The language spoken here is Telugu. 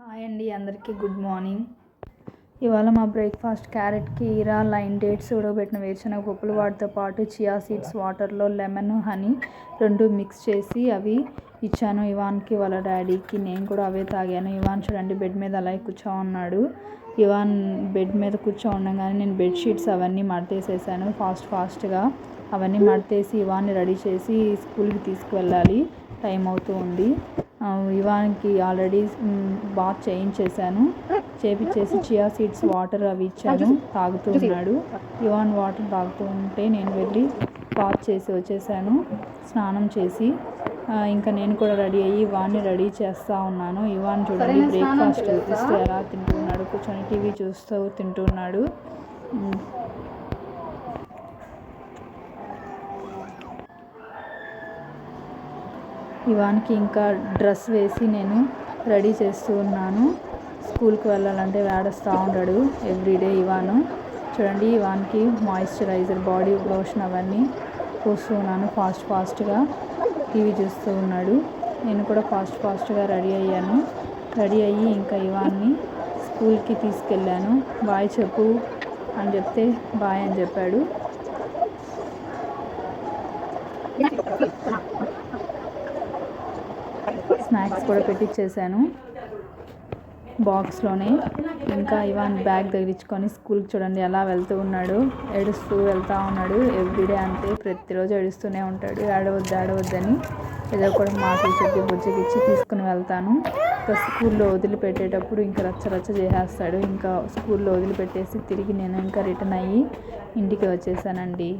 హాయ్ అండి, అందరికీ గుడ్ మార్నింగ్. ఇవాళ మా బ్రేక్ఫాస్ట్ క్యారెట్ కీరా, లైన్ డేట్స్, ఉడకబెట్టిన వేరుశనగ పప్పులు, వాటితో పాటు చియా సీడ్స్ వాటర్లో లెమన్ హనీ రెండు మిక్స్ చేసి అవి ఇచ్చాను ఇవాన్కి, వాళ్ళ డాడీకి. నేను కూడా అవే తాగాను. ఇవాన్ చూడండి బెడ్ మీద అలాగే కూర్చోన్నాడు. ఇవాన్ బెడ్ మీద ఉండగానే నేను బెడ్షీట్స్ అవన్నీ మడతేసేసాను ఫాస్ట్గా. అవన్నీ మడతేసి ఇవాన్ని రెడీ చేసి స్కూల్కి తీసుకువెళ్ళాలి, టైం అవుతూ ఉంది. ఇవాన్కి ఆల్రెడీ బాత్ చేపించేసి చియా సీడ్స్ వాటర్ అవి ఇచ్చాను, తాగుతూ ఉన్నాడు. ఇవాన్ వాటర్ తాగుతూ ఉంటే నేను వెళ్ళి బాత్ చేసి వచ్చేసాను, స్నానం చేసి. ఇంకా నేను కూడా రెడీ అయ్యి ఇవాన్ని రెడీ చేస్తూ ఉన్నాను. ఇవాన్ చూడండి బ్రేక్ఫాస్ట్ ఇస్తూ ఎలా తింటున్నాడు, కూర్చొని టీవీ చూస్తూ తింటున్నాడు. ఇవాన్కి ఇంకా డ్రెస్ వేసి నేను రెడీ చేస్తూ ఉన్నాను. స్కూల్కి వెళ్ళాలంటే వేడస్తూ ఉంటాడు ఎవ్రీడే ఇవాను. చూడండి ఇవాన్కి మాయిశ్చరైజర్, బాడీ లోషన్ అవన్నీ పోస్తూ ఉన్నాను. ఫాస్ట్గా టీవీ చూస్తూ ఉన్నాడు. నేను కూడా ఫాస్ట్గా రెడీ అయ్యాను. రెడీ అయ్యి ఇంకా ఇవాన్ని స్కూల్కి తీసుకెళ్ళాను. బాయ్ చెప్పు అని చెప్తే బాయ్ అని చెప్పాడు. స్నాక్స్ కూడా పెట్టించేసాను బాక్స్లోనే. ఇంకా ఇవాన్ బ్యాగ్ తగిలించుకొని స్కూల్కి చూడండి ఎలా వెళ్తూ ఉన్నాడు, ఏడుస్తూ వెళ్తూ ఉన్నాడు. ఎవ్రీడే అంతే, ప్రతిరోజు ఏడుస్తూనే ఉంటాడు. ఏడవద్దని ఏదో కూడా మాటలు చెప్పి బుజ్జగిచ్చి తీసుకుని వెళ్తాను. ఇంకా స్కూల్లో వదిలిపెట్టేటప్పుడు ఇంకా రచ్చ చేసేస్తాడు. ఇంకా స్కూల్లో వదిలిపెట్టేసి తిరిగి నేను ఇంకా రిటర్న్ అయ్యి ఇంటికి వచ్చేసానండి.